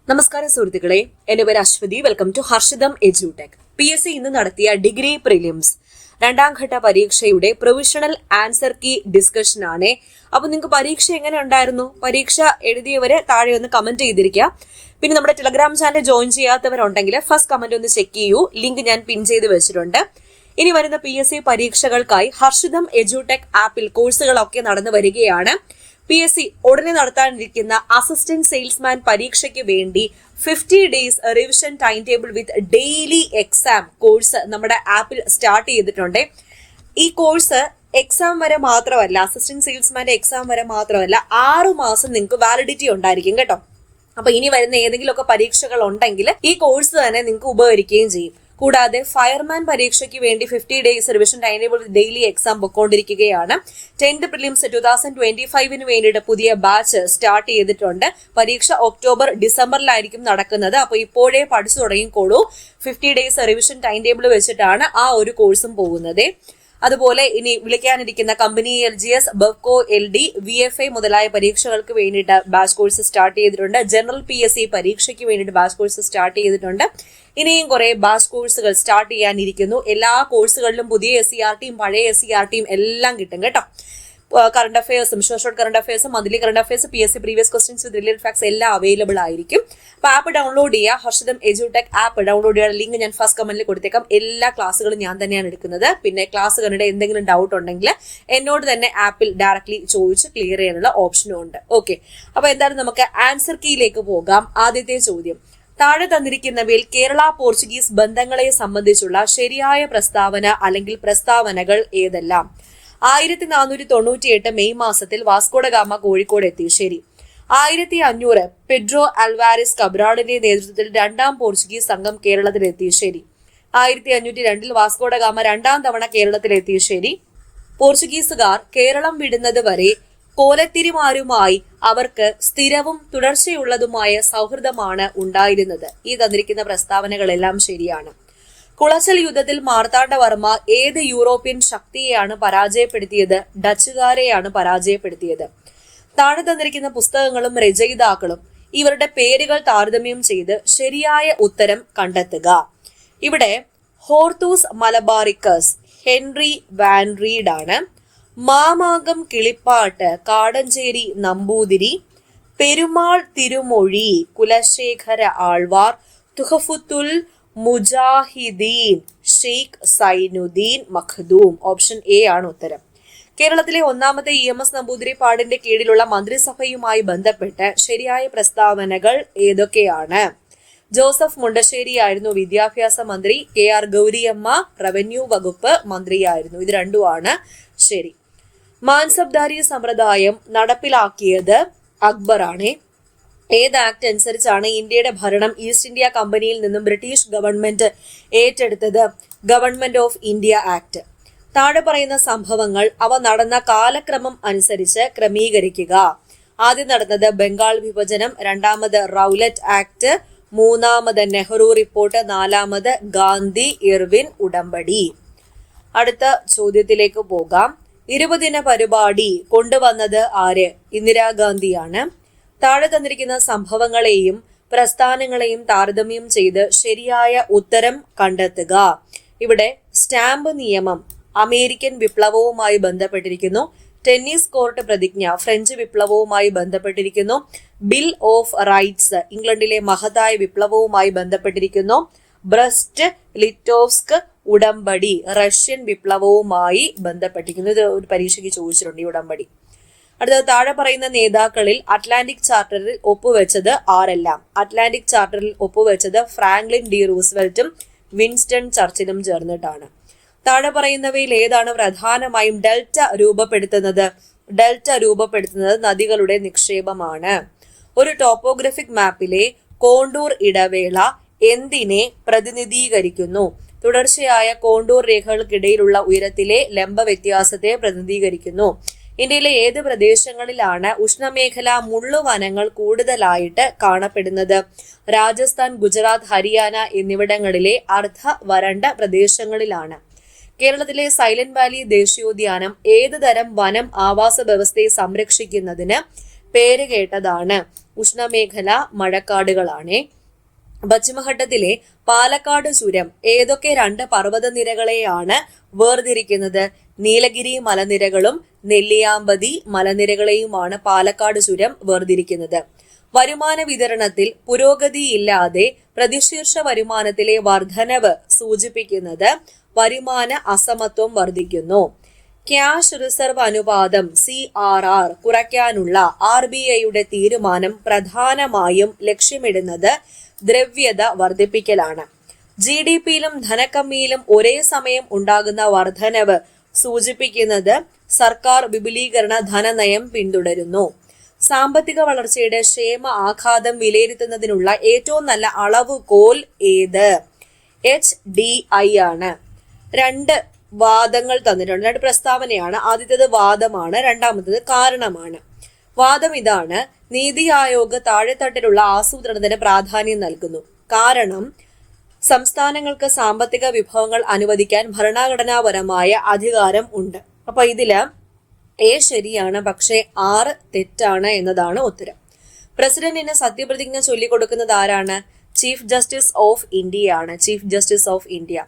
നമസ്കാരം സുഹൃത്തുക്കളെ, എന്റെ പേര് Aswathy. Welcome to Harshitham edutech. PSC ഇന്ന് നടത്തിയ ഡിഗ്രി പ്രിലിംസ് രണ്ടാം ഘട്ട പരീക്ഷയുടെ പ്രൊവിഷണൽ ആൻസർ കീ ഡിസ്കഷൻ ആണ്. അപ്പൊ നിങ്ങൾക്ക് പരീക്ഷ എങ്ങനെ ഉണ്ടായിരുന്നു? പരീക്ഷ എഴുതിയവരെ താഴെ ഒന്ന് കമന്റ് ചെയ്തിരിക്കുക. പിന്നെ നമ്മുടെ ടെലഗ്രാം ചാനൽ ജോയിൻ ചെയ്യാത്തവരുണ്ടെങ്കിൽ ഫസ്റ്റ് കമന്റ് ഒന്ന് ചെക്ക് ചെയ്യൂ. ലിങ്ക് ഞാൻ പിൻ ചെയ്ത് വെച്ചിട്ടുണ്ട്. ഇനി വരുന്ന PSC പരീക്ഷകൾക്കായി ഹർഷിതം എഡ്യൂടെക് ആപ്പിൽ കോഴ്സുകളൊക്കെ നടന്നു വരികയാണ്. PSC ഉടനെ നടത്താനിരിക്കുന്ന അസിസ്റ്റന്റ് സെയിൽസ്മാൻ പരീക്ഷയ്ക്ക് വേണ്ടി 50 days revision time table with daily exam course നമ്മുടെ ആപ്പിൽ സ്റ്റാർട്ട് ചെയ്തിട്ടുണ്ട്. ഈ കോഴ്സ് എക്സാം വരെ മാത്രമല്ല, അസിസ്റ്റന്റ് സെയിൽസ്മാന്റെ എക്സാം വരെ മാത്രമല്ല, 6 മാസം നിങ്ങൾക്ക് വാലിഡിറ്റി ഉണ്ടായിരിക്കും കേട്ടോ. അപ്പൊ ഇനി വരുന്ന ഏതെങ്കിലുമൊക്കെ പരീക്ഷകൾ ഉണ്ടെങ്കിൽ ഈ കോഴ്സ് തന്നെ നിങ്ങൾക്ക് ഉപകരിക്കുകയും ചെയ്യും. കൂടാതെ ഫയർമാൻ പരീക്ഷയ്ക്ക് വേണ്ടി 50 days revision time table daily exam പൊക്കോണ്ടിരിക്കുകയാണ്. 10th പ്രിലിംസ് 2025 വേണ്ടിയിട്ട് പുതിയ ബാച്ച് സ്റ്റാർട്ട് ചെയ്തിട്ടുണ്ട്. പരീക്ഷ ഒക്ടോബർ ഡിസംബറിലായിരിക്കും നടക്കുന്നത്. അപ്പൊ ഇപ്പോഴേ പഠിച്ചു തുടങ്ങിക്കോളൂ. 50 days റിവിഷൻ ടൈം ടേബിൾ വെച്ചിട്ടാണ് ആ ഒരു കോഴ്സും പോകുന്നത്. അതുപോലെ ഇനി വിളിക്കാനിരിക്കുന്ന company LGS, Bevco, LD, VFA മുതലായ പരീക്ഷകൾക്ക് വേണ്ടിയിട്ട് ബാച്ച് കോഴ്സ് സ്റ്റാർട്ട് ചെയ്തിട്ടുണ്ട്. ജനറൽ PSC പരീക്ഷയ്ക്ക് വേണ്ടിയിട്ട് ബാച്ച് കോഴ്സ് സ്റ്റാർട്ട് ചെയ്തിട്ടുണ്ട്. ഇനിയും കുറെ ബാച്ച് കോഴ്സുകൾ സ്റ്റാർട്ട് ചെയ്യാനിരിക്കുന്നു. എല്ലാ കോഴ്സുകളിലും പുതിയ SCRTയും പഴയ SCRTയും എല്ലാം കിട്ടും കേട്ടോ. കറണ്ട് അഫയേഴ്സും, ഷോർട്ട് കറണ്ട് അഫയേഴ്സും, monthly current affairs, PSC previous questions with related facts എല്ലാം അവൈലബിൾ ആയിരിക്കും. അപ്പൊ ആപ്പ് ഡൗൺലോഡ് ചെയ്യുക. ഹർഷിതം എഡ്യൂടെക് ആപ്പ് ഡൗൺലോഡ് ചെയ്യാൻ ലിങ്ക് ഞാൻ ഫസ്റ്റ് കമന്റിൽ കൊടുത്തേക്കാം. എല്ലാ ക്ലാസ്സുകളും ഞാൻ തന്നെയാണ് എടുക്കുന്നത്. പിന്നെ ക്ലാസ് കണ്ടിട്ട് എന്തെങ്കിലും ഡൗട്ട് ഉണ്ടെങ്കിൽ എന്നോട് തന്നെ ആപ്പിൽ ഡയറക്ട്ലി ചോദിച്ച് ക്ലിയർ ചെയ്യാനുള്ള ഓപ്ഷനും ഉണ്ട്. ഓക്കെ, അപ്പൊ എന്തായാലും നമുക്ക് ആൻസർ കീയിലേക്ക് പോകാം. ആദ്യത്തെ ചോദ്യം: താഴെ തന്നിരിക്കുന്നവയിൽ കേരള പോർച്ചുഗീസ് ബന്ധങ്ങളെ സംബന്ധിച്ചുള്ള ശരിയായ പ്രസ്താവന അല്ലെങ്കിൽ പ്രസ്താവനകൾ ഏതെല്ലാം? 1498 മെയ് മാസത്തിൽ വാസ്കോഡ ഗാമ കോഴിക്കോട് എത്തി. ശരി. 1500 പെഡ്രോ അൽവാരിസ് കബ്രാഡിന്റെ നേതൃത്വത്തിൽ രണ്ടാം പോർച്ചുഗീസ് സംഘം കേരളത്തിലെത്തി. ശരി. 1502 വാസ്കോഡ ഗാമ രണ്ടാം തവണ കേരളത്തിലെത്തി. ശരി. പോർച്ചുഗീസുകാർ കേരളം വിടുന്നത് വരെ കോലത്തിരിമാരുമായി അവർക്ക് സ്ഥിരവും തുടർച്ചയുള്ളതുമായ സൗഹൃദമാണ് ഉണ്ടായിരുന്നത്. ഈ തന്നിരിക്കുന്ന പ്രസ്താവനകളെല്ലാം ശരിയാണ്. കുളച്ചൽ യുദ്ധത്തിൽ മാർത്താണ്ഡവർമ്മ ഏത് യൂറോപ്യൻ ശക്തിയെയാണ് പരാജയപ്പെടുത്തിയത്? ഡച്ചുകാരെയാണ് പരാജയപ്പെടുത്തിയത്. താഴെ തന്നിരിക്കുന്ന പുസ്തകങ്ങളും രചയിതാക്കളും ഇവരുടെ പേരുകൾ താരതമ്യം ചെയ്ത് ശരിയായ ഉത്തരം കണ്ടെത്തുക. ഇവിടെ Hortus Malabaricus Henry van read ആണ്. മാമാകം കിളിപ്പാട്ട് കാടഞ്ചേരി നമ്പൂതിരി. പെരുമാൾ തിരുമൊഴി കുലശേഖര ആൾവാർ. തുഹഫുത്തുൽ മുജാഹിദീൻ ഷെയ്ഖ് സൈനുദ്ദീൻ മഖ്ദൂം. ഓപ്ഷൻ എ ആണ് ഉത്തരം. കേരളത്തിലെ ഒന്നാമത്തെ EMS നമ്പൂതിരിപ്പാടിന്റെ കീഴിലുള്ള മന്ത്രിസഭയുമായി ബന്ധപ്പെട്ട് ശരിയായ പ്രസ്താവനകൾ ഏതൊക്കെയാണ്? ജോസഫ് മുണ്ടശ്ശേരി ആയിരുന്നു വിദ്യാഭ്യാസ മന്ത്രി. KR ഗൗരിയമ്മ റവന്യൂ വകുപ്പ് മന്ത്രിയായിരുന്നു. ഇത് രണ്ടുമാണ് ശരി. മാൻസബ്ദാരി സമ്പ്രദായം നടപ്പിലാക്കിയത് അക്ബറാണ്. ഏത് ആക്ട് അനുസരിച്ചാണ് ഇന്ത്യയുടെ ഭരണം ഈസ്റ്റ് ഇന്ത്യ കമ്പനിയിൽ നിന്നും ബ്രിട്ടീഷ് ഗവൺമെന്റ് ഏറ്റെടുത്തത്? Government of India act. താഴെ പറയുന്ന സംഭവങ്ങൾ അവ നടന്ന കാലക്രമം അനുസരിച്ച് ക്രമീകരിക്കുക. ആദ്യം നടന്നത് ബംഗാൾ വിഭജനം, രണ്ടാമത് റൗലറ്റ് ആക്ട്, മൂന്നാമത് നെഹ്റു റിപ്പോർട്ട്, നാലാമത് ഗാന്ധി ഇർവിൻ ഉടമ്പടി. അടുത്ത ചോദ്യത്തിലേക്ക് പോകാം. 20 ദിന പരിപാടി കൊണ്ടുവന്നത് ആര്? ഇന്ദിരാഗാന്ധിയാണ്. താഴെ തന്നിരിക്കുന്ന സംഭവങ്ങളെയും പ്രസ്ഥാനങ്ങളെയും താരതമ്യം ചെയ്ത് ശരിയായ ഉത്തരം കണ്ടെത്തുക. ഇവിടെ സ്റ്റാമ്പ് നിയമം അമേരിക്കൻ വിപ്ലവവുമായി ബന്ധപ്പെട്ടിരിക്കുന്നു. ടെന്നീസ് കോർട്ട് പ്രതിജ്ഞ ഫ്രഞ്ച് വിപ്ലവവുമായി ബന്ധപ്പെട്ടിരിക്കുന്നു. ബിൽ ഓഫ് റൈറ്റ്സ് ഇംഗ്ലണ്ടിലെ മഹത്തായ വിപ്ലവവുമായി ബന്ധപ്പെട്ടിരിക്കുന്നു. ബ്രസ്റ്റ് ലിറ്റോവ്സ്ക് ഉടമ്പടി റഷ്യൻ വിപ്ലവവുമായി ബന്ധപ്പെട്ടിരിക്കുന്നു. ഇത് ഒരു പരീക്ഷയ്ക്ക് ചോദിച്ചിട്ടുണ്ട് ഈ ഉടമ്പടി. അടുത്തത് താഴെ പറയുന്ന നേതാക്കളിൽ അറ്റ്ലാന്റിക് ചാർട്ടറിൽ ഒപ്പുവെച്ചത് ആരെല്ലാം? അറ്റ്ലാന്റിക് ചാർട്ടറിൽ ഒപ്പുവെച്ചത് ഫ്രാങ്ക്ലിൻ ഡി റൂസ്വെൽറ്റും വിൻസ്റ്റൺ ചർച്ചിലും ചേർന്നിട്ടാണ്. താഴെ പറയുന്നവയിൽ ഏതാണ് പ്രധാനമായും ഡെൽറ്റ രൂപപ്പെടുത്തുന്നത്? ഡെൽറ്റ രൂപപ്പെടുത്തുന്നത് നദികളുടെ നിക്ഷേപമാണ്. ഒരു ടോപ്പോഗ്രഫിക് മാപ്പിലെ കോണ്ടൂർ ഇടവേള എന്തിനെ പ്രതിനിധീകരിക്കുന്നു? തുടർച്ചയായ കോണ്ടൂർ രേഖകൾക്കിടയിലുള്ള ഉയരത്തിലെ ലംബ വ്യത്യാസത്തെ പ്രതിനിധീകരിക്കുന്നു. ഇന്ത്യയിലെ ഏത് പ്രദേശങ്ങളിലാണ് ഉഷ്ണമേഖല മുള്ളുവനങ്ങൾ കൂടുതലായിട്ട് കാണപ്പെടുന്നത്? രാജസ്ഥാൻ, ഗുജറാത്ത്, ഹരിയാന എന്നിവിടങ്ങളിലെ അർദ്ധ വരണ്ട പ്രദേശങ്ങളിലാണ്. കേരളത്തിലെ സൈലന്റ് വാലി ദേശീയോദ്യാനം ഏത് തരം വനം ആവാസ വ്യവസ്ഥയെ സംരക്ഷിക്കുന്നതിന് പേര് കേട്ടതാണ്. ഉഷ്ണമേഖല മഴക്കാടുകളാണ്. പശ്ചിമഘട്ടത്തിലെ പാലക്കാട് ചുരം ഏതൊക്കെ 2 പർവ്വതനിരകളെയാണ് വേർതിരിക്കുന്നത്? നീലഗിരി മലനിരകളും നെല്ലിയാമ്പതി മലനിരകളെയുമാണ് പാലക്കാട് ചുരം വേർതിരിക്കുന്നത്. വരുമാന വിതരണത്തിൽ പുരോഗതിയില്ലാതെ പ്രതിശീർഷ വരുമാനത്തിലെ വർധനവ് സൂചിപ്പിക്കുന്നത് വരുമാന അസമത്വം വർദ്ധിക്കുന്നു. ക്യാഷ് റിസർവ് അനുപാതം CRR കുറയ്ക്കാനുള്ള RBIയുടെ തീരുമാനം പ്രധാനമായും ലക്ഷ്യമിടുന്നത് ദ്രവ്യത വർദ്ധിപ്പിക്കലാണ്. GDPയിലും ധനക്കമ്മിയിലും ഒരേ സമയം ഉണ്ടാകുന്ന വർധനവ് സൂചിപ്പിക്കുന്നത് സർക്കാർ വിപുലീകരണ ധനനയം പിന്തുടരുന്നു. സാമ്പത്തിക വളർച്ചയുടെ ക്ഷേമ ആഘാതം വിലയിരുത്തുന്നതിനുള്ള ഏറ്റവും നല്ല അളവുകോൽ ഏത്? HDI ആണ്. 2 വാദങ്ങൾ തന്നിട്ടുണ്ട്, 2 പ്രസ്താവനയാണ്. ആദ്യത്തേത് വാദമാണ്, രണ്ടാമത്തേത് കാരണമാണ്. വാദം ഇതാണ്: നീതി ആയോഗ് താഴെത്തട്ടിലുള്ള ആസൂത്രണത്തിന് പ്രാധാന്യം നൽകുന്നു. കാരണം സംസ്ഥാനങ്ങൾക്ക് സാമ്പത്തിക വിഭവങ്ങൾ അനുവദിക്കാൻ ഭരണഘടനാപരമായ അധികാരം ഉണ്ട്. അപ്പൊ ഇതില് A ശരിയാണ്, പക്ഷേ 6 തെറ്റാണ് എന്നതാണ് ഉത്തരം. പ്രസിഡന്റിന് സത്യപ്രതിജ്ഞ ചൊല്ലിക്കൊടുക്കുന്നത് ആരാണ്? ചീഫ് ജസ്റ്റിസ് ഓഫ് ഇന്ത്യ ആണ്. Chief justice of India.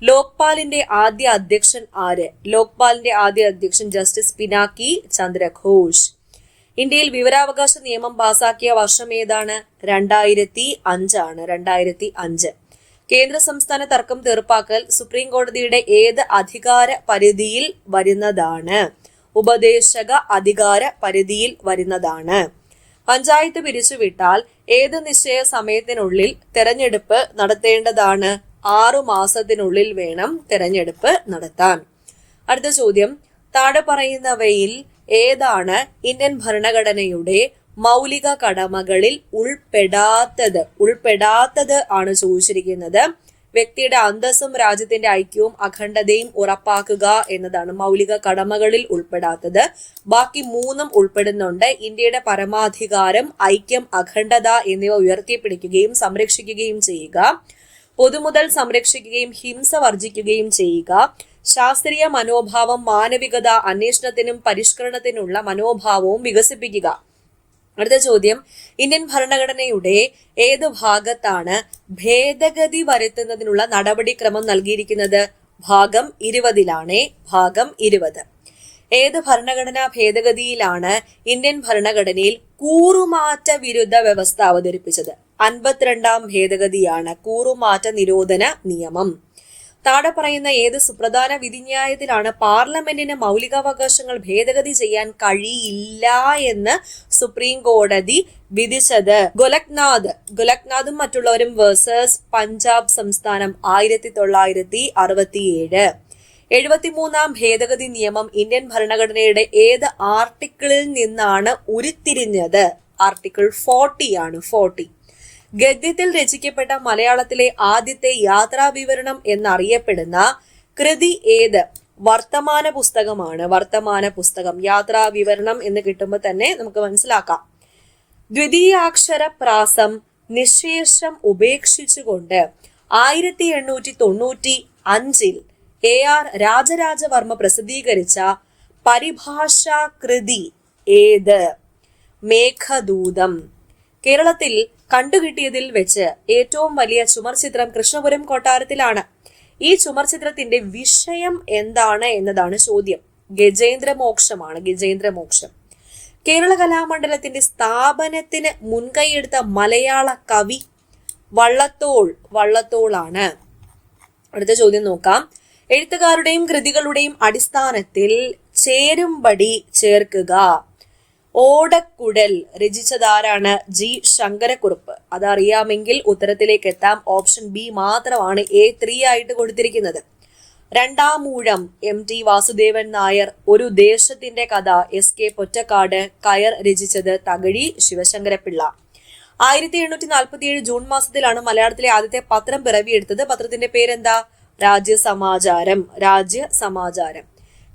ലോക്പാലിന്റെ ആദ്യ അധ്യക്ഷൻ ആര്? ലോക്പാലിന്റെ ആദ്യ അധ്യക്ഷൻ ജസ്റ്റിസ് പിനാക്കി ചന്ദ്രഘോഷ്. ഇന്ത്യയിൽ വിവരാവകാശ നിയമം പാസാക്കിയ വർഷം ഏതാണ്? 2005 ആണ്. 2005. കേന്ദ്ര സംസ്ഥാന തർക്കം തീർപ്പാക്കൽ സുപ്രീം കോടതിയുടെ ഏത് അധികാര പരിധിയിൽ വരുന്നതാണ്? ഉപദേശക അധികാര പരിധിയിൽ വരുന്നതാണ്. പഞ്ചായത്ത് പിരിച്ചുവിട്ടാൽ ഏത് നിശ്ചയ സമയത്തിനുള്ളിൽ തെരഞ്ഞെടുപ്പ് നടത്തേണ്ടതാണ്? 6 മാസത്തിനുള്ളിൽ വേണം തെരഞ്ഞെടുപ്പ് നടത്താൻ. അടുത്ത ചോദ്യം: താഴെ പറയുന്നവയിൽ ഏതാണ് ഇന്ത്യൻ ഭരണഘടനയുടെ മൗലിക കടമകളിൽ ഉൾപ്പെടാത്തത് ആണ് ചോദിച്ചിരിക്കുന്നത്. വ്യക്തിയുടെ അന്തസ്സും രാജ്യത്തിന്റെ ഐക്യവും അഖണ്ഡതയും ഉറപ്പാക്കുക എന്നതാണ് മൗലിക കടമകളിൽ ഉൾപ്പെടാത്തത്. ബാക്കി 3 ഉൾപ്പെടുന്നുണ്ട്. ഇന്ത്യയുടെ പരമാധികാരം, ഐക്യം, അഖണ്ഡത എന്നിവ ഉയർത്തിപ്പിടിക്കുകയും സംരക്ഷിക്കുകയും ചെയ്യുക, പൊതുമുതൽ സംരക്ഷിക്കുകയും ഹിംസ വർജിക്കുകയും ചെയ്യുക, ശാസ്ത്രീയ മനോഭാവം, മാനവികത, അന്വേഷണത്തിനും പരിഷ്കരണത്തിനുള്ള മനോഭാവവും വികസിപ്പിക്കുക. അടുത്ത ചോദ്യം: ഇന്ത്യൻ ഭരണഘടനയുടെ ഏത് ഭാഗത്താണ് ഭേദഗതി വരുത്തുന്നതിനുള്ള നടപടിക്രമം നൽകിയിരിക്കുന്നത്? ഭാഗം 20 ഭാഗം 20. ഏത് ഭരണഘടനാ ഭേദഗതിയിലാണ് ഇന്ത്യൻ ഭരണഘടനയിൽ കൂറുമാറ്റ വിരുദ്ധ വ്യവസ്ഥ അവതരിപ്പിച്ചത്? 52ാം ഭേദഗതിയാണ് കൂറുമാറ്റ നിരോധന നിയമം. താഴെ പറയുന്ന ഏത് സുപ്രധാന വിധിന്യായത്തിലാണ് പാർലമെന്റിന് മൗലികാവകാശങ്ങൾ ഭേദഗതി ചെയ്യാൻ കഴിയില്ല എന്ന് സുപ്രീം കോടതി വിധിച്ചത്? ഗോലക്നാഥും മറ്റുള്ളവരും വേഴ്സസ് പഞ്ചാബ് സംസ്ഥാനം 1967. 73ാം ഭേദഗതി നിയമം ഇന്ത്യൻ ഭരണഘടനയുടെ ഏത് ആർട്ടിക്കിളിൽ നിന്നാണ് ഉരുത്തിരിഞ്ഞത്? ആർട്ടിക്കിൾ 40 ആണ്. 40. ഗദ്യത്തിൽ രചിക്കപ്പെട്ട മലയാളത്തിലെ ആദ്യത്തെ യാത്രാവിവരണം എന്നറിയപ്പെടുന്ന കൃതി ഏത്? വർത്തമാന പുസ്തകമാണ്. വർത്തമാന പുസ്തകം. യാത്രാവിവരണം എന്ന് കിട്ടുമ്പോൾ തന്നെ നമുക്ക് മനസ്സിലാക്കാം. ദ്വിതീയാക്ഷര പ്രാസം നിശേഷം ഉപേക്ഷിച്ചുകൊണ്ട് 1895 AR രാജരാജവർമ്മ പ്രസിദ്ധീകരിച്ച പരിഭാഷാ കൃതി ഏത്? മേഘദൂതം. കേരളത്തിൽ കണ്ടുകിട്ടിയതിൽ വെച്ച് ഏറ്റവും വലിയ ചുമർചിത്രം കൃഷ്ണപുരം കൊട്ടാരത്തിലാണ്. ഈ ചുമർചിത്രത്തിന്റെ വിഷയം എന്താണ് എന്നതാണ് ചോദ്യം. ഗജേന്ദ്രമോക്ഷമാണ്. ഗജേന്ദ്രമോക്ഷം. കേരള കലാമണ്ഡലത്തിന്റെ സ്ഥാപനത്തിന് മുൻകൈയെടുത്ത മലയാള കവി? വള്ളത്തോളാണ്. അടുത്ത ചോദ്യം നോക്കാം. എഴുത്തുകാരുടെയും കൃതികളുടെയും അടിസ്ഥാനത്തിൽ ചേരുംപടി ചേർക്കുക. ഓടക്കുഴൽ രചിച്ചതാരാണ്? G. ശങ്കരക്കുറുപ്പ്. അതറിയാമെങ്കിൽ ഉത്തരത്തിലേക്ക് എത്താം. ഓപ്ഷൻ B മാത്രമാണ് A3 ആയിട്ട് കൊടുത്തിരിക്കുന്നത്. രണ്ടാമൂഴം MT വാസുദേവൻ നായർ. ഒരു ദേശത്തിന്റെ കഥ SK പൊറ്റക്കാട്. കയർ രചിച്ചത് തകഴി ശിവശങ്കരപിള്ള. 1847 ജൂൺ മാസത്തിലാണ് മലയാളത്തിലെ ആദ്യത്തെ പത്രം പിറവിയെടുത്തത്. പത്രത്തിന്റെ പേരെന്താ? രാജ്യസമാചാരം. രാജ്യസമാചാരം.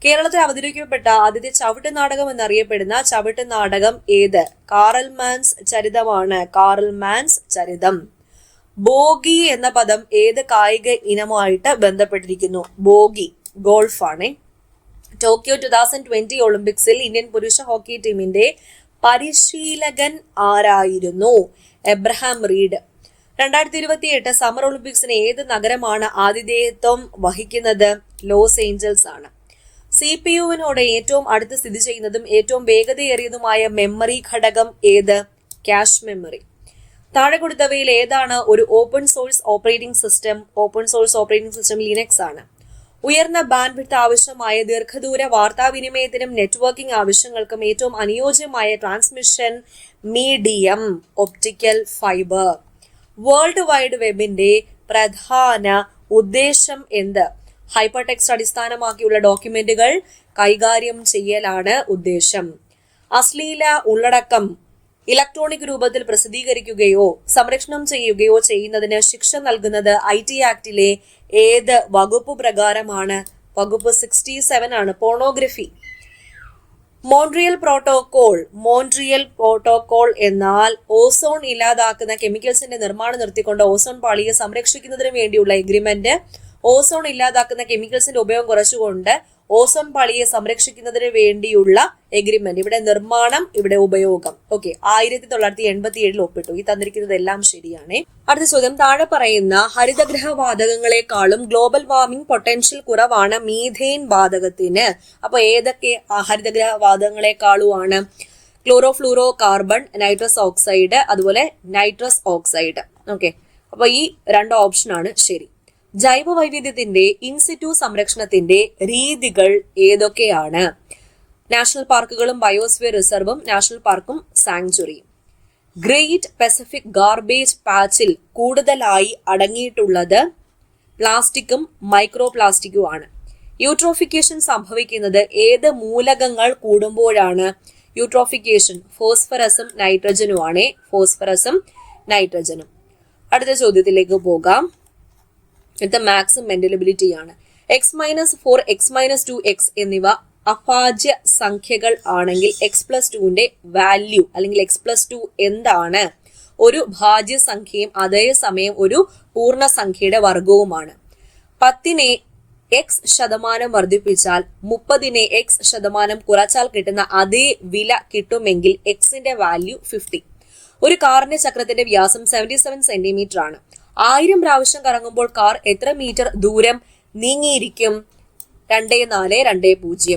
കേരളത്തിൽ അവതരിപ്പിക്കപ്പെട്ട ആദ്യത്തെ ചവിട്ട് നാടകം എന്നറിയപ്പെടുന്ന ചവിട്ട് നാടകം ഏത്? കാറൽമാൻസ് ചരിതമാണ്. കാറൽമാൻസ് ചരിതം. ബോഗി എന്ന പദം ഏത് കായിക ഇനമായിട്ട് ബന്ധപ്പെട്ടിരിക്കുന്നു? ബോഗി ഗോൾഫ് ആണ്. ടോക്കിയോ 2020 ഒളിമ്പിക്സിൽ ഇന്ത്യൻ പുരുഷ ഹോക്കി ടീമിന്റെ പരിശീലകൻ ആരായിരുന്നു? Abraham read. 2028 സമ്മർ ഒളിമ്പിക്സിന് ഏത് നഗരമാണ് ആതിഥേയത്വം വഹിക്കുന്നത്? ലോസ് ഏഞ്ചൽസ് ആണ്. CPU-വിനോട് ഏറ്റവും അടുത്ത് സ്ഥിതി ചെയ്യുന്നതും ഏറ്റവും വേഗതയേറിയതുമായ മെമ്മറി ഘടകം ഏത്? Cache memory. താഴെ കൊടുത്തവയിൽ ഏതാണ് ഒരു open source operating system? Open source operating system Linux ആണ്. ഉയർന്ന ബാൻഡ് വിഡ്ത്ത് ആവശ്യമായ ദീർഘദൂര വാർത്താവിനിമയത്തിനും നെറ്റ്വർക്കിംഗ് ആവശ്യങ്ങൾക്കും ഏറ്റവും അനുയോജ്യമായ transmission medium optical fibre. World wide വെബിന്റെ പ്രധാന ഉദ്ദേശം എന്ത്? ഹൈപ്പർ ടെക്സ്റ്റ് അടിസ്ഥാനമാക്കിയുള്ള ഡോക്യുമെന്റുകൾ കൈകാര്യം ചെയ്യലാണ് ഉദ്ദേശം. അശ്ലീല ഉള്ളടക്കം ഇലക്ട്രോണിക് രൂപത്തിൽ പ്രസിദ്ധീകരിക്കുകയോ സംരക്ഷണം ചെയ്യുകയോ ചെയ്യുന്നതിന് ശിക്ഷ നൽകുന്നത് IT ആക്ടിലെ ഏത് വകുപ്പ് പ്രകാരമാണ്? വകുപ്പ് 67 ആണ്. പോണോഗ്രഫി. മോൺട്രിയൽ പ്രോട്ടോകോൾ എന്നാൽ ഓസോൺ ഇല്ലാതാക്കുന്ന കെമിക്കൽസിന്റെ നിർമ്മാണം നിർത്തിക്കൊണ്ട് ഓസോൺ പാളിയെ സംരക്ഷിക്കുന്നതിന് വേണ്ടിയുള്ള എഗ്രിമെന്റ്. ഓസോൺ ഇല്ലാതാക്കുന്ന കെമിക്കൽസിന്റെ ഉപയോഗം കുറച്ചുകൊണ്ട് ഓസോൺ പാളിയെ സംരക്ഷിക്കുന്നതിന് വേണ്ടിയുള്ള എഗ്രിമെന്റ്. ഇവിടെ നിർമ്മാണം, ഇവിടെ ഉപയോഗം. ഓക്കെ, 1987 ഒപ്പിട്ടു. ഈ തന്നിരിക്കുന്നതെല്ലാം ശരിയാണ്. അടുത്ത ചോദ്യം, താഴെ പറയുന്ന ഹരിതഗ്രഹ വാതകങ്ങളെക്കാളും ഗ്ലോബൽ വാർമിംഗ് പൊട്ടൻഷ്യൽ കുറവാണ് മീഥേൻ വാതകത്തിന്. അപ്പൊ ഏതൊക്കെ ഹരിതഗ്രഹ വാതകങ്ങളെക്കാളുമാണ്? ക്ലോറോഫ്ലൂറോ കാർബൺ, നൈട്രസ് ഓക്സൈഡ്, അതുപോലെ നൈട്രസ് ഓക്സൈഡ്. ഓക്കെ, അപ്പൊ ഈ 2 ഓപ്ഷനാണ് ശരി. ജൈവ വൈവിധ്യത്തിന്റെ ഇൻസിറ്റു സംരക്ഷണത്തിന്റെ രീതികൾ ഏതൊക്കെയാണ്? നാഷണൽ പാർക്കുകളും ബയോസ്ഫിയർ റിസർവും നാഷണൽ പാർക്കും സാങ്ച്വറിയും. ഗ്രേറ്റ് പസഫിക് ഗാർബേജ് പാച്ചിൽ കൂടുതലായി അടങ്ങിയിട്ടുള്ളത് പ്ലാസ്റ്റിക്കും മൈക്രോ പ്ലാസ്റ്റിക്കും ആണ്. യൂട്രോഫിക്കേഷൻ സംഭവിക്കുന്നത് ഏത് മൂലകങ്ങൾ കൂടുമ്പോഴാണ്? യൂട്രോഫിക്കേഷൻ ഫോസ്ഫറസും നൈട്രജനുമാണ്. ഫോസ്ഫറസും നൈട്രജനും. അടുത്ത ചോദ്യത്തിലേക്ക് പോകാം. ഇത് മാക്സും മെന്റലബിലിറ്റി ആണ്. x-4, x-2x എന്നിവ അഭാജ്യ സംഖ്യകൾ ആണെങ്കിൽ x+2ന്റെ വാല്യൂ അല്ലെങ്കിൽ x+2 എന്താണ്? ഒരു ഭാജ്യ സംഖ്യയും അതേസമയം ഒരു പൂർണ്ണസംഖ്യയുടെ വർഗവുമാണ്. 10നെ x% വർദ്ധിപ്പിച്ചാൽ 30നെ x% കുറച്ചാൽ കിട്ടുന്ന അതേ വില കിട്ടുമെങ്കിൽ xന്റെ വാല്യൂ 50. ഒരു കാറിന്റെ ചക്രത്തിന്റെ വ്യാസം 77 സെന്റിമീറ്റർ ആണ്. 1000 പ്രാവശ്യം കറങ്ങുമ്പോൾ കാർ എത്ര മീറ്റർ ദൂരം നീങ്ങിയിരിക്കും? 2420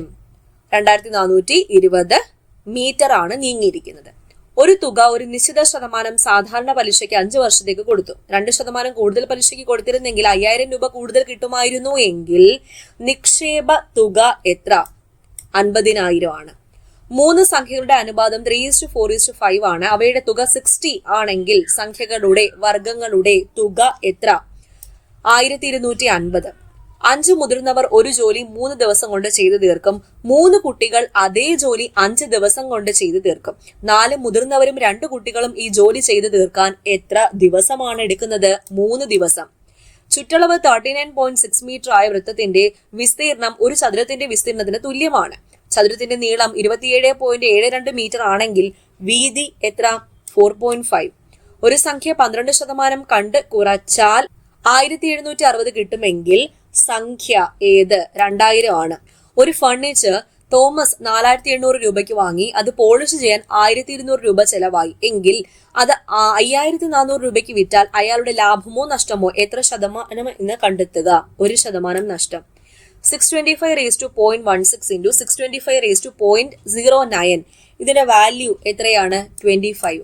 2420 മീറ്റർ ആണ് നീങ്ങിയിരിക്കുന്നത്. ഒരു തുക ഒരു നിശ്ചിത ശതമാനം സാധാരണ പലിശയ്ക്ക് 5 വർഷത്തേക്ക് കൊടുത്തു. 2% കൂടുതൽ പലിശയ്ക്ക് കൊടുത്തിരുന്നെങ്കിൽ 5000 രൂപ കൂടുതൽ കിട്ടുമായിരുന്നു എങ്കിൽ നിക്ഷേപ തുക എത്ര? 50,000 ആണ്. 3 സംഖ്യകളുടെ അനുപാതം 3:4:5 ആണ്. അവയുടെ തുക 60 ആണെങ്കിൽ സംഖ്യകളുടെ വർഗങ്ങളുടെ തുക എത്ര? 1250. 5 മുതിർന്നവർ ഒരു ജോലി 3 ദിവസം കൊണ്ട് ചെയ്തു തീർക്കും. 3 കുട്ടികൾ അതേ ജോലി 5 ദിവസം കൊണ്ട് ചെയ്തു തീർക്കും. 4 മുതിർന്നവരും 2 കുട്ടികളും ഈ ജോലി ചെയ്തു തീർക്കാൻ എത്ര ദിവസമാണ് എടുക്കുന്നത്? 3 ദിവസം. ചുറ്റളവ് 39.6 മീറ്റർ ആയ വൃത്തത്തിന്റെ വിസ്തീർണം ഒരു ചതുരത്തിന്റെ വിസ്തീർണത്തിന് തുല്യമാണ്. ചതുരത്തിന്റെ നീളം 27.72 മീറ്റർ ആണെങ്കിൽ വീതി എത്ര? 4.5. ഒരു സംഖ്യ 12% കണ്ട് കുറച്ചാൽ 1760 കിട്ടുമെങ്കിൽ സംഖ്യ ഏത്? 2000 ആണ്. ഒരു ഫർണിച്ചർ തോമസ് 4800 രൂപയ്ക്ക് വാങ്ങി. അത് പോളിഷ് ചെയ്യാൻ 1200 രൂപ ചെലവായി എങ്കിൽ അത് 5400 രൂപയ്ക്ക് വിറ്റാൽ അയാളുടെ ലാഭമോ നഷ്ടമോ എത്ര ശതമാനം എന്ന് കണ്ടെത്തുക? 1% നഷ്ടം. 625 into 625 0.09 ഇതിന്റെ വാല്യൂ എത്രയാണ്? 25.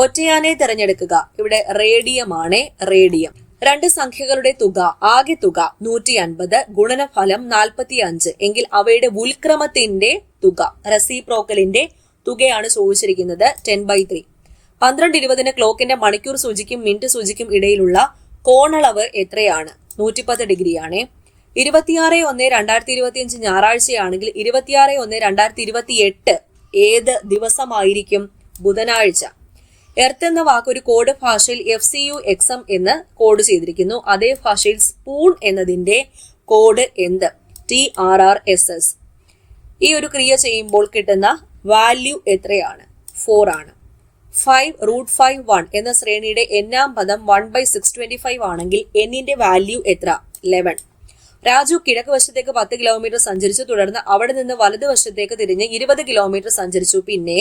ഒറ്റയാനെ തിരഞ്ഞെടുക്കുക. ഇവിടെ റേഡിയം ആണ്. റേഡിയം. 2 സംഖ്യകളുടെ തുക, ആകെ തുക 150, ഗുണനഫലം 45 എങ്കിൽ അവയുടെ ഉൽക്രമത്തിന്റെ തുക, റെസിപ്രോക്കലിന്റെ തുകയാണ് ചോദിച്ചിരിക്കുന്നത്. 10/3. 12:20 ക്ലോക്കിന്റെ മണിക്കൂർ സൂചിക്കും മിനിറ്റ് സൂചിക്കും ഇടയിലുള്ള കോണളവ് എത്രയാണ്? 110 ഡിഗ്രിയാണ്. 26/1/2025 ഞായറാഴ്ചയാണെങ്കിൽ 26/1/2028 ഏത് ദിവസമായിരിക്കും? ബുധനാഴ്ച. എർത്ത് എന്ന വാക്ക് ഒരു കോഡ് ഭാഷയിൽ FCUXM എന്ന് കോഡ് ചെയ്തിരിക്കുന്നു. അതേ ഭാഷയിൽ സ്പൂൺ എന്നതിന്റെ കോഡ് എന്ത്? TRRSS. ഈ ഒരു ക്രിയ ചെയ്യുമ്പോൾ കിട്ടുന്ന വാല്യൂ എത്രയാണ്? 4 ആണ്. 5√5 എന്ന ശ്രേണിയുടെ n-ാം പദം 1/625 ആണെങ്കിൽ n-ന്റെ വാല്യൂ എത്ര? 11. രാജു കിഴക്ക് വശത്തേക്ക് 10 കിലോമീറ്റർ സഞ്ചരിച്ചു. തുടർന്ന് അവിടെ നിന്ന് വലതുവശത്തേക്ക് തിരിഞ്ഞ് 20 കിലോമീറ്റർ സഞ്ചരിച്ചു. പിന്നെ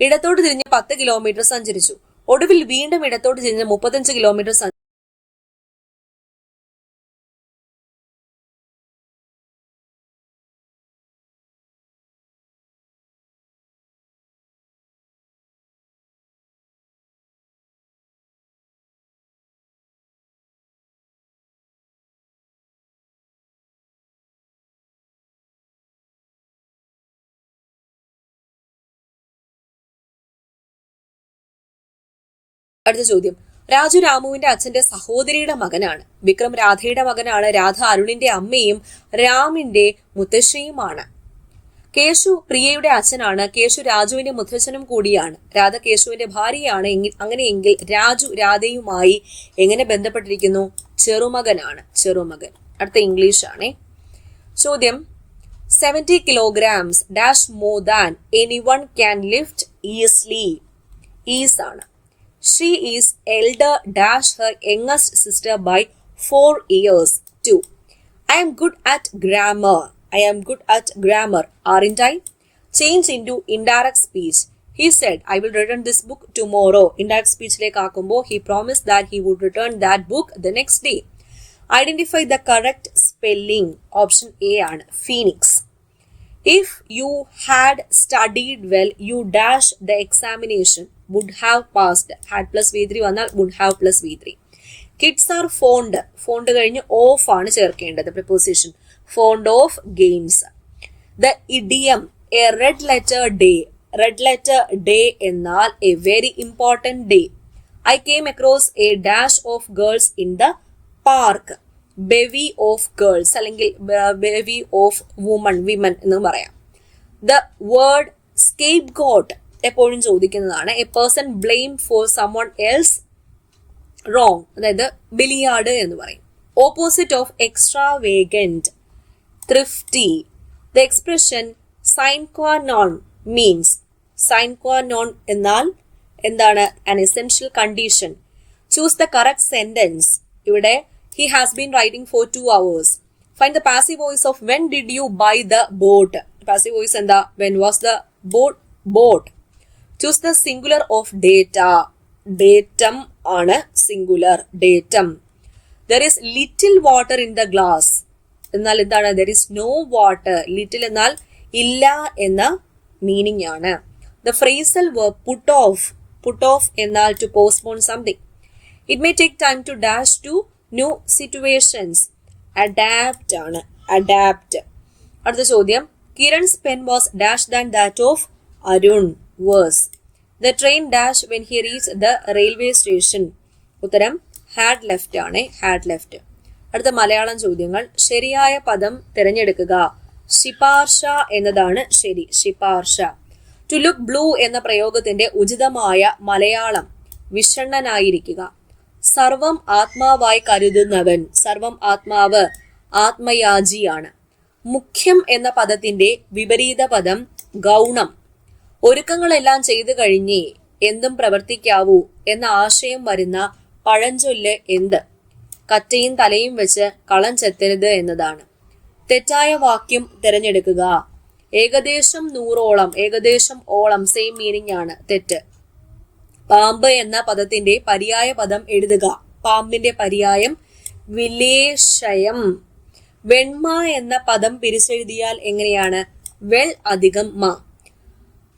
ഇടത്തോട്ട് തിരിഞ്ഞ് 10 കിലോമീറ്റർ സഞ്ചരിച്ചു. ഒടുവിൽ വീണ്ടും ഇടത്തോട്ട് തിരിഞ്ഞ് 35 കിലോമീറ്റർ അടുത്ത ചോദ്യം. രാജു രാമുവിന്റെ അച്ഛന്റെ സഹോദരിയുടെ മകനാണ്. വിക്രം രാധയുടെ മകനാണ്. രാധ അരുണിന്റെ അമ്മയും രാമിന്റെ മുത്തശ്ശിയുമാണ്. കേശു പ്രിയയുടെ അച്ഛനാണ്. കേശു രാജുവിന്റെ മുത്തച്ഛനും കൂടിയാണ്. രാധ കേശുവിന്റെ ഭാര്യയാണ്. അങ്ങനെയെങ്കിൽ രാജു രാധയുമായി എങ്ങനെ ബന്ധപ്പെട്ടിരിക്കുന്നു? ചെറുമകനാണ്. ചെറുമകൻ. അടുത്ത ഇംഗ്ലീഷ് ആണേ. ചോദ്യം. 70 kilograms dash more than anyone can lift easily. Is ആണ്. She is elder dash her youngest sister by 4 years. 2. I am good at grammar. I am good at grammar, aren't I? Change into indirect speech. He said, I will return this book tomorrow. Indirect speech like akumbo, he promised that he would return that book the next day. Identify the correct spelling. Option A ആണ് phoenix. If you had studied well, you dash the examination. Would have passed. Had plus V3 വന്നാൽ would have plus V3. Kids are fond. Fond കഴിഞ്ഞ് of ആണ് ചേർക്കേണ്ടത്. Preposition. Fond of games. The idiom a red letter day. Red letter day എന്നാൽ a very important day. I came across a dash of girls in the park. Bevy of girls അല്ലെങ്കിൽ bevy of women എന്ന് പറയാം. The word scapegoat എപ്പോഴും ചോദിക്കുന്നതാണ്. A person blame for someone else wrong, അതായത് ബിലിയാർഡ് എന്ന് പറയും. Opposite of extravagant, thrifty. The expression sine qua non means. Sine qua non എന്നാൽ എന്താണ്? An essential condition. Choose the correct sentence. ഇവിടെ he has been writing for 2 hours. Find the passive voice of when did you buy the boat. Passive voice എന്താ? When was the boat bought. Choose the singular of data. Datum ആണ് singular. Datum. There is little water in the glass. എന്നാൽ എന്താണ്? There is no water. Little എന്നാൽ ഇല്ല എന്ന meaning ആണ്. The phrasal verb put off. Put off എന്നാൽ to postpone something. It may take time to dash to new situations. Adapt ആണ്. Adapt. അടുത്ത ചോദ്യം. Kiran's pen was dash than that of Arun. Was. The train dash when he reached the railway station. ഉത്തരം had left ആണ്. Had left. അടുത്ത മലയാളം ചോദ്യങ്ങൾ. ശരിയായ പദം തിരഞ്ഞെടുക്കുക. ശിപാർശ എന്നതാണ് ശരി. ശിപാർശ. To look blue എന്ന പ്രയോഗത്തിന്റെ ഉചിതമായ മലയാളം വിഷണ്ണനായിരിക്കുക. സർവം ആത്മാവായി കരുതുന്നവൻ. സർവം ആത്മാവ് ആത്മയാജിയാണ്. മുഖ്യം എന്ന പദത്തിന്റെ വിപരീത പദം ഗൗണം. ഒരുക്കങ്ങളെല്ലാം ചെയ്തു കഴിഞ്ഞേ എന്തും പ്രവർത്തിക്കാവൂ എന്ന ആശയം വരുന്ന പഴഞ്ചൊല്ല് എന്ത്? കറ്റയും തലയും വെച്ച് കളം ചെത്തരുത് എന്നതാണ്. തെറ്റായ വാക്യം തിരഞ്ഞെടുക്കുക. ഏകദേശം 100ഓളം. ഏകദേശം ഓളം സെയിം മീനിങ് ആണ്. തെറ്റ്. പാമ്പ് എന്ന പദത്തിന്റെ പര്യായ പദം എഴുതുക. പാമ്പിന്റെ പര്യായം വിലേശയം. വെണ്മ എന്ന പദം പിരിച്ചെഴുതിയാൽ എങ്ങനെയാണ്? വെൾ അധികം മ.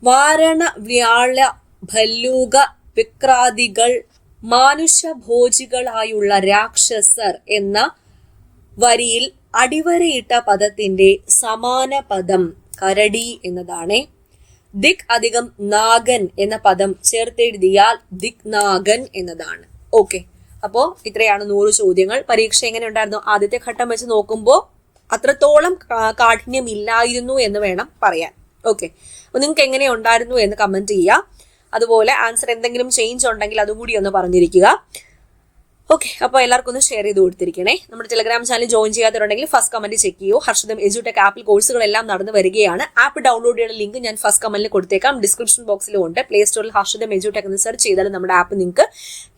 വാരണ വ്യാള ഭല്ലൂക വിക്രാദികൾ മാനുഷഭോജികളായുള്ള രാക്ഷസർ എന്ന വരിയിൽ അടിവരയിട്ട പദത്തിന്റെ സമാന പദം കരടി എന്നതാണ്. ദിക് അധികം നാഗൻ എന്ന പദം ചേർത്തെഴുതിയാൽ ദിക് നാഗൻ എന്നതാണ്. ഓക്കെ, അപ്പോ ഇത്രയാണ് 100 ചോദ്യങ്ങൾ. പരീക്ഷ എങ്ങനെ ഉണ്ടായിരുന്നു? ആദ്യത്തെ ഘട്ടം വെച്ച് നോക്കുമ്പോൾ അത്രത്തോളം കാഠിന്യം ഇല്ലായിരുന്നു എന്ന് വേണം പറയാൻ. ഓക്കെ, അപ്പൊ നിങ്ങൾക്ക് എങ്ങനെ ഉണ്ടായിരുന്നു എന്ന് കമന്റ് ചെയ്യുക. അതുപോലെ ആൻസർ എന്തെങ്കിലും ചേഞ്ച് ഉണ്ടെങ്കിൽ അതും കൂടി ഒന്ന് പറഞ്ഞിരിക്കുക. ഓക്കെ, അപ്പോൾ എല്ലാവർക്കും ഒന്ന് ഷെയർ ചെയ്ത് കൊടുത്തിരിക്കണേ. നമ്മുടെ ടെലഗ്രാം ചാനൽ ജോയിൻ ചെയ്യാത്തവരുണ്ടെങ്കിൽ ഫസ്റ്റ് കമന്റ് ചെക്ക് ചെയ്യൂ. ഹർഷിതം എജ്യൂടെക് ആപ്പിൽ കോഴ്സുകളെല്ലാം നടന്നു വരികയാണ്. ആപ്പ് ഡൗൺലോഡ് ചെയ്യുന്ന ലിങ്ക് ഞാൻ ഫസ്റ്റ് കമന്റിൽ കൊടുത്തേക്കാം. ഡിസ്ക്രിപ്ഷൻ ബോക്സിലും ഉണ്ട്. പ്ലേ സ്റ്റോറിൽ ഹർഷിതം എജ്യൂടെക് എന്ന് സെർച്ച് ചെയ്താൽ നമ്മുടെ ആപ്പ് നിങ്ങൾക്ക്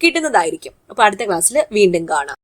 കിട്ടുന്നതായിരിക്കും. അപ്പോൾ അടുത്ത ക്ലാസ്സിൽ വീണ്ടും കാണാം.